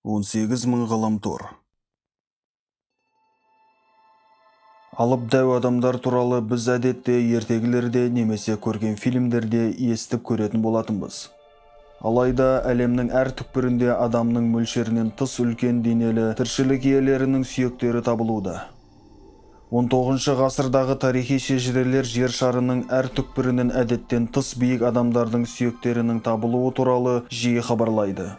18.000 ғаламтор. Алып дәу адамдар туралы біз әдетте ертегілерде немесе көрген фильмдерде естіп көретін болатынбыз. Алайда әлемнің әр түкпірінде адамның мөлшерінен тыс үлкен денелі тіршілік иелерінің сүйектері табылуда. 19 ғасырдағы тарихи шежірелер жер шарының әр түкпірінен әдеттен тыс биік адамдардың сүйектерінің табылуы туралы жиі хабарлайды.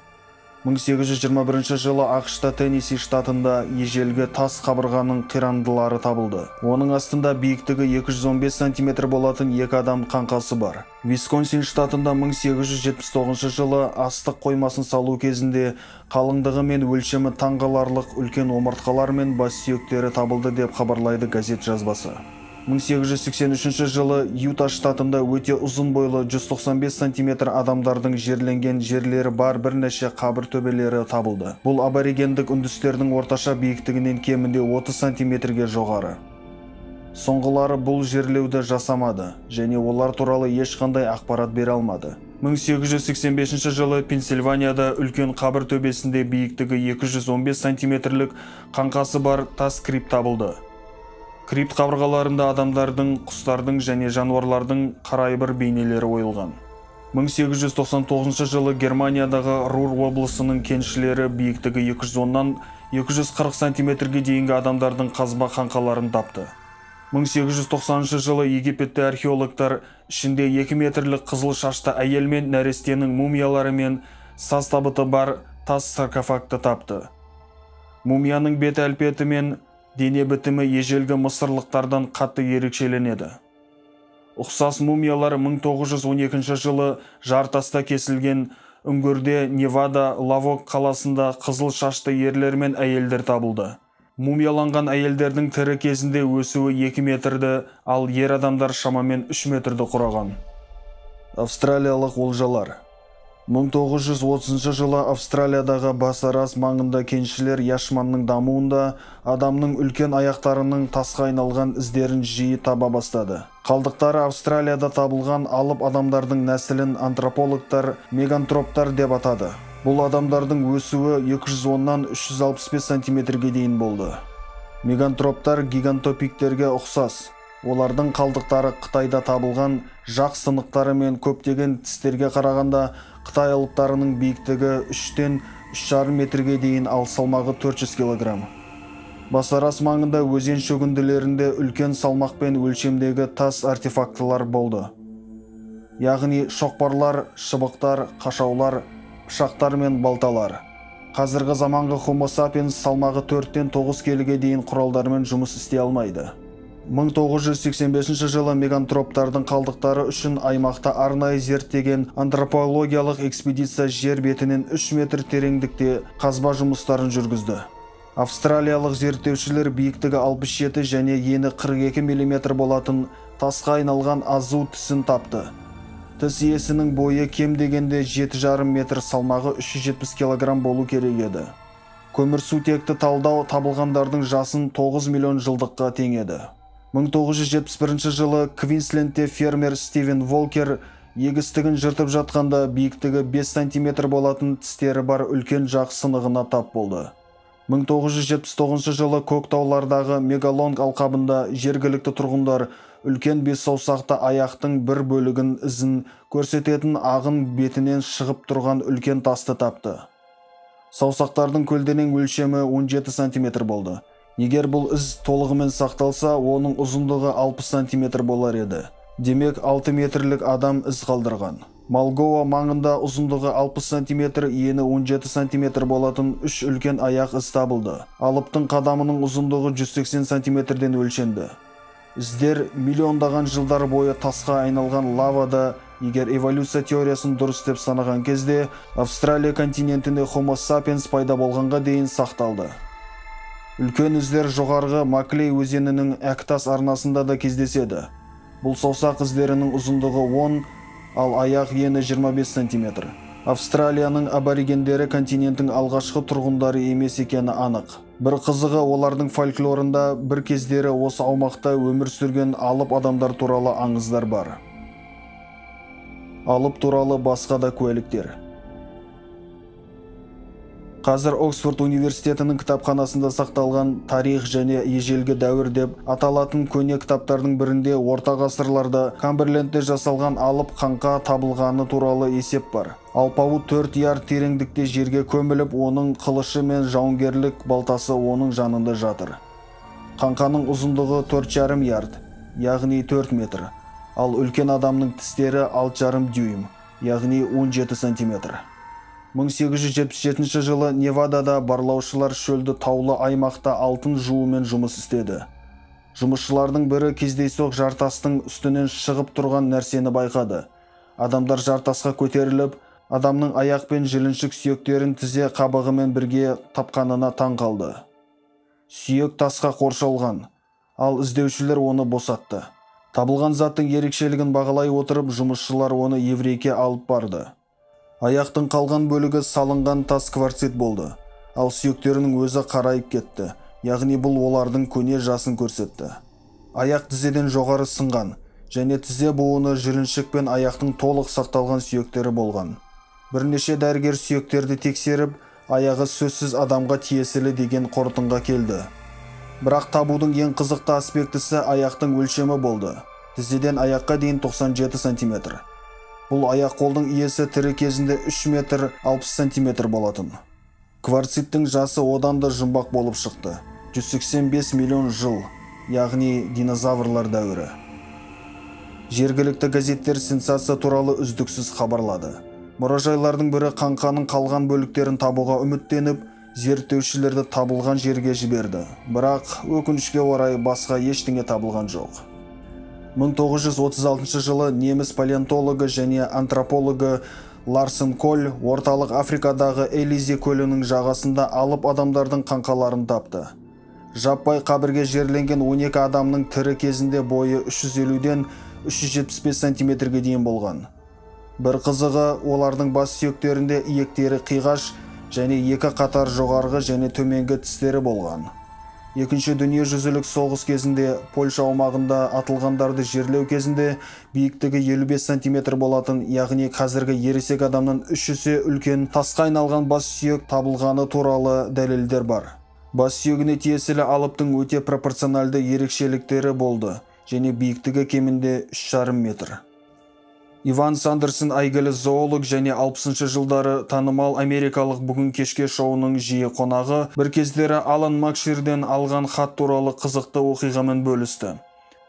1821 жылы ақшта Теннесси штатында ежелгі тас қабырғаның қирандылары табылды. Оның астында биіктігі 215 см болатын екі адам қаңқасы бар. Висконсин штатында 1879 жылы астық қоймасын салу кезінде қалыңдығы мен өлшемі таңғаларлық үлкен омыртқалар мен бас сүйектері табылды деп хабарлайды газет жазбасы. 1883 жылы Юта штатында өте ұзын бойлы 195 см адамдардың жерленген жерлері бар бірнеше қабір төбелері табылды. Бұл аборигендік үндістердің орташа биіктігінен кемінде 30 см-ге жоғары. Соңғылары бұл жерлеуді жасамады және олар туралы ешқандай ақпарат бере алмады. 1885 жылы Пенсильванияда үлкен қабір төбесінде биіктігі 215 см-лік қаңқасы бар тас крипт табылды. Крипт қабырғаларында адамдардың, құстардың және жануарлардың қарайбір бейнелері ойылған. 1899 жылы Германиядағы Рур облысының кеншілері биіктігі 210-нан 240 см-ге дейінгі адамдардың қазба қаңқаларын тапты. 1890 жылы Египетте археологтар ішінде 2 метрлік қызыл шашты әйел мен нәрестенің мумиялары мен саз табыты бар тас саркофагты тапты. Мумияның бет әлпеті мен дене бітімі ежелгі мысырлықтардан қатты ерекшеленеді. Ұқсас мумиялар 1912 жылы жартаста кесілген үңгірде Невада Лавок қаласында қызыл шашты ерлер мен әйелдер табылды. Мумияланған әйелдердің тірі кезінде өсуі 2 метрді, ал ер адамдар шамамен 3 метрді құраған. Австралиялық олжалар. 1930 жылы Австралиядағы Басарас маңында кеншілер яшманның дамуында адамның үлкен аяқтарының тасқа айналған іздерін жиі таба бастады. Қалдықтары Австралияда табылған алып адамдардың нәсілін антропологтар мегантроптар деп атады. Бұл адамдардың өсуі 210-нан 365 см-ге дейін болды. Мегантроптар гигантопиктерге ұқсас. Олардың қалдықтары Қытайда табылған жақ сынықтары мен көптеген тістерге қарағанда Қытай алыптарының биіктігі 3-тен 3,5 метрге дейін, ал салмағы 400 кг. Басарас маңында өзен шөгінділерінде үлкен салмақпен өлшемдегі тас артефактылар болды. Яғни шоқпарлар, шыбықтар, қашаулар, пышақтар мен балталар. Қазіргі заманғы Homo sapiens салмағы 4-тен 9 келіге дейін құралдармен жұмыс істей алмайды. 1985 жылы мегантроптардың қалдықтары үшін аймақта арнайы зерттеген антропологиялық экспедиция жер бетінен 3 метр тереңдікте қазба жұмыстарын жүргізді. Австралиялық зерттеушілер биіктігі 67 және ені 42 мм болатын тасқа айналған азу тісін тапты. Тіс иесінің бойы кем дегенде 7,5 метр, салмағы 370 кг болу керек еді. Көмірсутекті талдау табылғандардың жасын 9 миллион жылдыққа теңеді. 1971 жылы Квинслендте фермер Стивен Волкер егістігін жыртып жатқанда биіктігі 5 см болатын тістері бар үлкен жақ сынығына тап болды. 1979 жылы Көктаулардағы Мегалонг алқабында жергілікті тұрғындар үлкен бес саусақты аяқтың бір бөлігін ізін көрсететін ағын бетінен шығып тұрған үлкен тасты тапты. Саусақтардың көлденең өлшемі 17 см болды. Егер бұл із толығымен сақталса, оның ұзындығы 60 см болар еді. Демек 6 метрлік адам із қалдырған. Малгоа маңында ұзындығы 60 см, ені 17 см болатын 3 үлкен аяқ із табылды. Алыптың қадамының ұзындығы 180 см-ден өлшенді. Іздер миллиондаған жылдар бойы тасқа айналған лавада, егер эволюция теориясын дұрыс деп санаған кезде, Австралия континентінде Homo sapiens пайда болғанға дейін сақталды. Үлкен іздер жоғарғы Маклей өзенінің Әктас арнасында да кездеседі. Бұл саусақ іздерінің ұзындығы 10, ал аяқ ені 25 см. Австралияның аборигендері континенттің алғашқы тұрғындары емес екені анық. Бір қызығы, олардың фольклорында бір кездері осы аумақта өмір сүрген алып адамдар туралы аңыздар бар. Алып туралы басқа да куәліктер. Қазір Оксфорд университетінің кітапханасында сақталған тарих және ежелгі дәуір деп аталатын көне кітаптардың бірінде орта ғасырларда Камберлендте жасалған алып қаңқа табылғаны туралы есеп бар. Алпауыт 4 ярд тереңдікте жерге көміліп, оның қылышы мен жауынгерлік балтасы оның жанында жатыр. Қаңқаның ұзындығы 4,5 ярд, яғни 4 метр, ал үлкен адамның тістері 6,5 дюйм, яғни 17 сантиметр. 1877 жылы Невадада барлаушылар шөлді таулы аймақта алтын жуумен жұмыс істеді. Жұмысшылардың бірі кездейсоқ жартастың үстінен шығып тұрған нәрсені байқады. Адамдар жартасқа көтеріліп, адамның аяқ пен жіліншік сүйектерін тізе қабығымен бірге тапқанына таң қалды. Сүйек тасқа қоршалған, ал іздеушілер оны босатты. Табылған заттың ерекшелігін бағалай отырып, жұмысшылар оны еврейге алып барды. Аяқтың қалған бөлігі салынған тас кварцит болды, ал сүйектерінің өзі қарайып кетті, яғни бұл олардың көне жасын көрсетті. Аяқ тізеден жоғары сынған, және тізе буыны жіліншік пен аяқтың толық сақталған сүйектері болған. Бірнеше дәрігер сүйектерді тексеріп, аяғы сөзсіз адамға тиесілі деген қорытындыға келді. Бірақ табудың ең қызықты аспектісі аяқтың өлшемі болды. Тізеден аяққа дейін 97 сантиметр. Бұл аяқ-қолдың иесі тірі кезінде 3 метр 60 сантиметр болатын. Кварциттің жасы одан да жұмбақ болып шықты. 185 миллион жыл, яғни динозаврлар дәуірі. Жергілікті газеттер сенсация туралы үздіксіз хабарлады. Мұражайлардың бірі қаңқаның қалған бөліктерін табуға үміттеніп, зерттеушілерді табылған жерге жіберді. Бірақ өкінішке орай басқа ештеңе табылған жоқ. 1936 жылы неміс палеонтологы және антропологы Ларсен Коль орталық Африкадағы Элизе көлінің жағасында алып адамдардың қаңқаларын тапты. Жаппай қабірге жерленген 12 адамның тірі кезінде бойы 350-ден 375 сантиметрге дейін болған. Бір қызығы, олардың бас сүйектерінде иектері қиғаш және екі қатар жоғарғы және төменгі тістері болған. Екінші дүниежүзілік соғыс кезінде Польша аумағында атылғандарды жерлеу кезінде биіктігі 55 сантиметр болатын, яғни қазіргі ересек адамнан 3 есе үлкен тасқа айналған бас сүйек табылғаны туралы дәлелдер бар. Бас сүйегіне тиесілі алыптың өте пропорционалды ерекшеліктері болды және биіктігі кемінде 3,5 метр. Иван Сандерсон әйгілі зоолог және 60-шы жылдары танымал америкалық бүгін кешке шоуының жиі қонағы бір кездері Алан Макширден алған хат туралы қызықты оқиғамен бөлісті.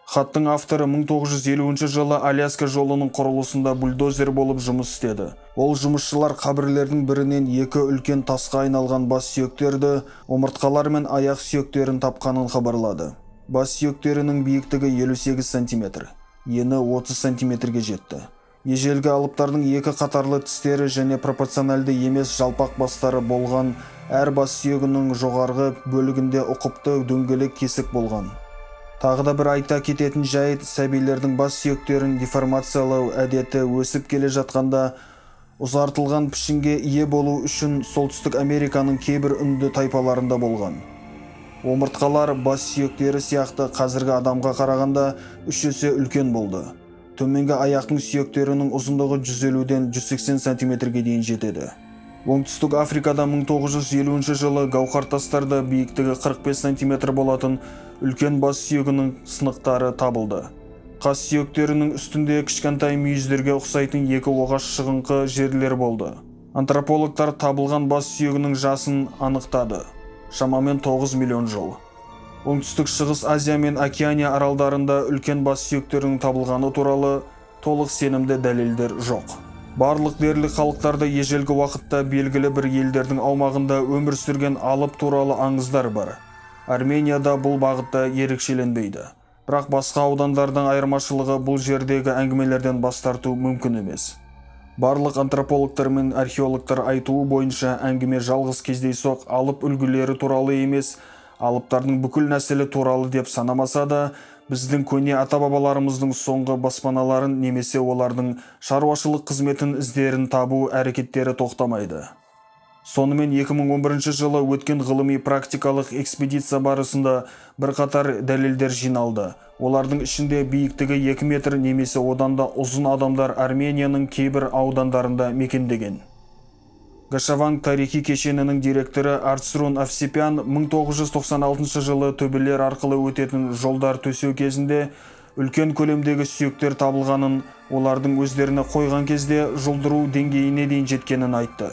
Хаттың авторы 1950 жылы Аляска жолының құрылысында бульдозер болып жұмыс істеді. Ол жұмысшылар қабірлердің бірінен екі үлкен тасқа айналған бас сүйектерді, омыртқалар мен аяқ сүйектерін тапқанын хабарлады. Бас сүйектерінің биіктігі 58 сантиметр, ені 30 сантиметрге жетті. Ежелгі алыптардың екі қатарлы тістері және пропорционалды емес жалпақ бастары болған, әр бас сүйегінің жоғарғы бөлігінде ұқыпты дөңгелек кесік болған. Тағы да бір айта кететін жайт, сәбилердің бас сүйектерін деформациялау әдеті өсіп келе жатқанда, ұзартылған пішінге ие болу үшін Солтүстік Американың кейбір үнді тайпаларында болған. Омыртқалар бас сүйектері сияқты қазіргі адамға қарағанда 3 есе үлкен болды. Төменгі аяқтың сүйектерінің ұзындығы 150-ден 180 сантиметрге дейін жетеді. Оңтүстік Африкада 1950 жылы гауһар тастарда биіктігі 45 сантиметр болатын үлкен бас сүйегінің сынықтары табылды. Қас сүйектерінің үстінде кішкентай мүйіздерге ұқсайтын екі оғаш шығыңқы жерлер болды. Антропологтар табылған бас сүйегінің жасын анықтады. Шамамен 9 миллион жыл. Оңтүстік Шығыс Азия мен Океания аралдарында үлкен бас сүйектерінің табылғаны туралы толық сенімді дәлелдер жоқ. Барлық дерлік халықтарда ежелгі уақытта белгілі бір елдердің аумағында өмір сүрген алып туралы аңыздар бар. Арменияда бұл бағытта ерекшеленбейді. Бірақ басқа аудандардың айырмашылығы бұл жердегі әңгімелерден бас тарту мүмкін емес. Барлық антропологтар мен археологтар айтуы бойынша әңгіме жалғыз кездейсоқ алып үлгілері туралы емес, алыптардың бүкіл нәсілі туралы деп санамаса да, біздің көне ата-бабаларымыздың соңғы баспаналарын немесе олардың шаруашылық қызметін іздерін табу әрекеттері тоқтамайды. Сонымен 2011 жылы өткен ғылыми практикалық экспедиция барысында бірқатар дәлелдер жиналды. Олардың ішінде биіктігі 2 метр немесе одан да ұзын адамдар Арменияның кейбір аудандарында мекендеген. Гашаванг тарихи кешенінің директоры Арцрун Авсепян 1996 жылы төбелер арқылы өтетін жолдар төсеу кезінде үлкен көлемдегі сүйектер табылғанын, олардың өздеріне қойған кезде жұлдыру деңгейіне дейін жеткенін айтты.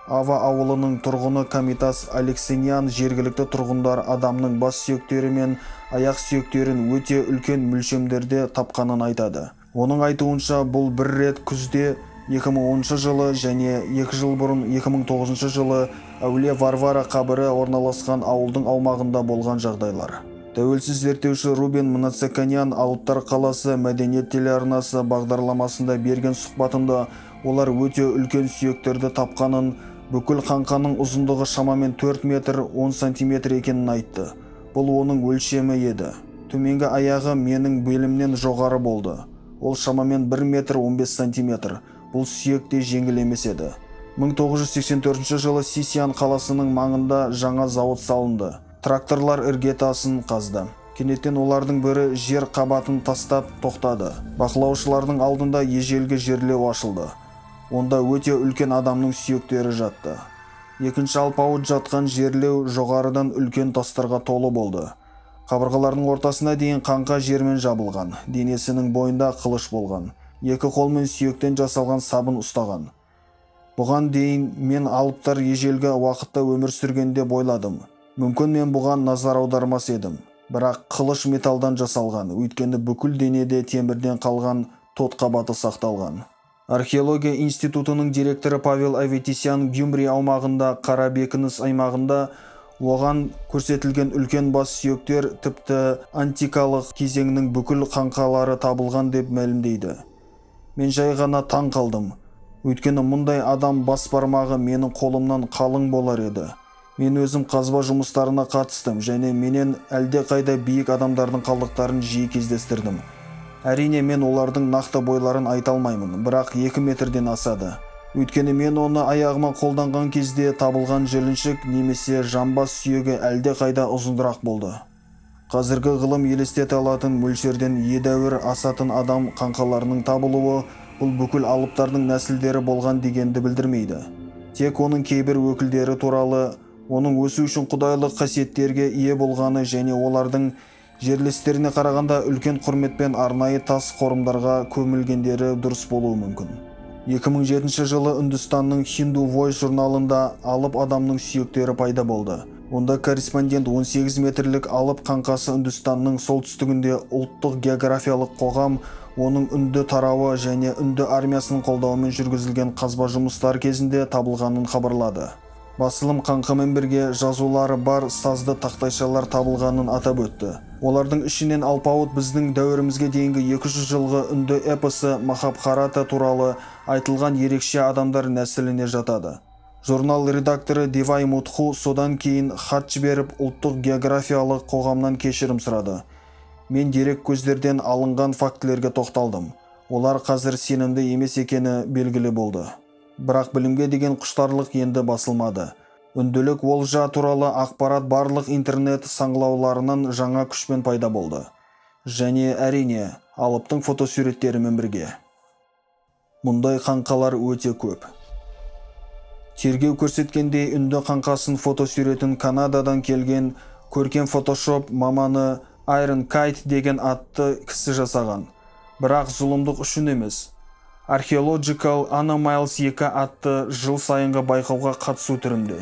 Ава ауылының тұрғыны Камитас Алексенян жергілікті тұрғындар адамның бас сүйектері мен аяқ сүйектерін өте үлкен мөлшемдерде тапқанын айтады. Оның айтуынша бұл бір рет күзде 2010 жылы және 2 жыл бұрын 2009 жылы әулие Варвара қабірі орналасқан ауылдың аумағында болған жағдайлар. Тәуелсіз зерттеуші Рубен Мнацеканян Алыптар қаласы мәдениет телеарнасы бағдарламасында берген сұхбатында олар өте үлкен сүйектерді тапқанын, бүкіл қаңқаның ұзындығы шамамен 4 метр 10 сантиметр екенін айтты. Бұл оның өлшемі еді. Төменгі аяғы менің белімнен жоғары болды. Ол шамамен 1 метр 15 сантиметр. Бұл сүйек те жеңіл емес еді. 1984 жылы Сисян қаласының маңында жаңа зауыт салынды. Тракторлар іргетасын қазды. Кенеттен олардың бірі жер қабатын тастап тоқтады. Бақылаушылардың алдында ежелгі жерлеу ашылды. Онда өте үлкен адамның сүйектері жатты. Екінші алпауыт жатқан жерлеу жоғарыдан үлкен тастарға толы болды. Қабырғалардың ортасына дейін қаңқа жермен жабылған. Денесінің бойында қылыш болған. Екі қолмен сүйектен жасалған сабын ұстаған. Бұған дейін мен алыптар ежелгі уақытта өмір сүргенде бойладым. Мүмкін мен бұған назар аудармас едім. Бірақ қылыш металдан жасалған, өйткені бүкіл денеде темірден қалған тот қабаты сақталған. Археология институтының директоры Павел Аветисян Гюмри аумағында қара бекініс аймағында оған көрсетілген үлкен бас сүйектер тіпті антикалық кезеңнің бүкіл қаңқалары табылған деп мәлімдейді. Мен жай ғана таң қалдым. Өйткені мұндай адам бас бармағы менің қолымнан қалың болар еді. Мен өзім қазба жұмыстарына қатыстым және менен әлде қайда биік адамдардың қалдықтарын жиі кездестірдім. Әрине мен олардың нақты бойларын айта алмаймын, бірақ 2 метрден асады. Өйткені мен оны аяғыма қолданған кезде табылған жіліншік немесе жамбас сүйегі әлде қайда ұзындырақ болды. Қазіргі ғылым елестете алатын мөлшерден едәуір асатын адам қаңқаларының табылуы бұл бүкіл алыптардың нәсілдері болған дегенді білдірмейді. Тек оның кейбір өкілдері туралы оның өсу үшін құдайлық қасиеттерге ие болғаны және олардың жерлестеріне қарағанда үлкен құрметпен арнайы тас қорымдарға көмілгендері дұрыс болуы мүмкін. 2007 жылы Үндістанның Hindu Voice журналында алып адамның сүйектері пайда болды. Онда корреспондент 18 метрлік алып қаңқасы Үндістанның солтүстігінде ұлттық географиялық қоғам, оның үнді тарауы және үнді армиясының қолдауымен жүргізілген қазба жұмыстар кезінде табылғанын хабарлады. Басылым қаңқамен бірге жазулары бар сазды тақтайшалар табылғанын атап өтті. Олардың ішінен алпауыт біздің дәуірімізге дейінгі 200 жылғы үнді эпосы Махабхарата туралы айтылған ерекше адамдар нәсіліне жатады. Журнал редакторы Дивай Мутху содан кейін хат жіберіп ұлттық географиялық қоғамнан кешірім сұрады. Мен дерек көздерден алынған фактілерге тоқталдым. Олар қазір сенімді емес екені белгілі болды. Бірақ білімге деген құштарлық енді басылмады. Үнділік олжа туралы ақпарат барлық интернет саңлауларынан жаңа күшпен пайда болды. Және әрине, алыптың фотосуреттерімен бірге. Мұндай қаңқалар өте көп. Тергеу көрсеткендей үнді қаңқасын фотосуретін Канададан келген көркем фотошоп маманы Iron Kite деген атты кісі жасаған. Бірақ зұлымдық үшін емес. Archaeological Anomalies 2 атты жыл сайынғы байқауға қатысу түрінде.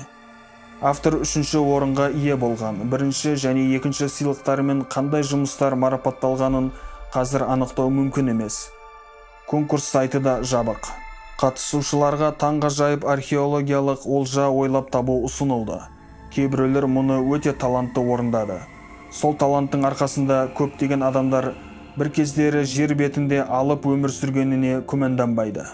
Автор 3-ші орынға ие болған. 1-ші және 2-ші сыйлықтарымен қандай жұмыстар марапатталғанын қазір анықтау мүмкін емес. Конкурс сайты да жабық. Қатысушыларға таңғажайып археологиялық олжа ойлап табу ұсынылды. Кейбіреулер мұны өте талантты орындады. Сол таланттың арқасында көптеген адамдар бір кездері жер бетінде алып өмір сүргеніне күмәнданбайды.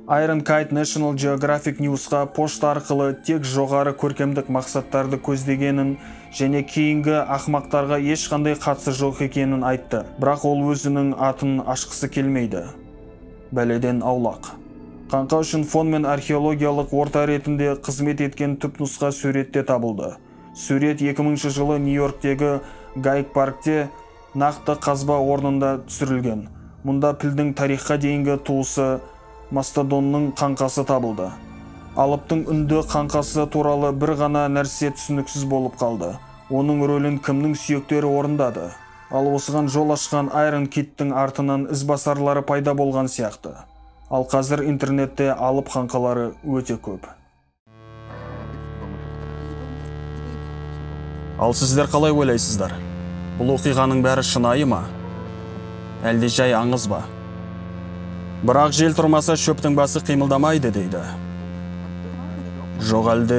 Iron Kite National Geographic News'қа пошта арқылы тек жоғары көркемдік мақсаттарды көздегенін және кейінгі ақмақтарға ешқандай қатысы жоқ екенін айтты. Бірақ ол өзінің атын ашқысы келмейді. Бәледен аулақ. Қаңқа үшін фон мен археологиялық орта ретінде қызмет еткен түпнұсқа суретте табылды. Сурет 2000 жылы Нью-Йорктегі Гайд паркте нақты қазба орнында түсірілген. Мұнда пілдің тарихқа дейінгі туысы мастодонның қаңқасы табылды. Алыптың үнді қаңқасы туралы бір ғана нәрсе түсініксіз болып қалды. Оның рөлін кімнің сүйектері орындады? Ал осыған жол ашқан Айрон Киттің артынан ізбасарлары пайда болған сияқты. Ал қазір интернетте алып қаңқалары өте көп. Ал сіздер қалай ойлайсыздар? Бұл оқиғаның бәрі шынайы ма? Әлде жай аңыз ба? Бірақ жел тұрмаса шөптің басы қимылдамайды дейді. Жоқ әлде...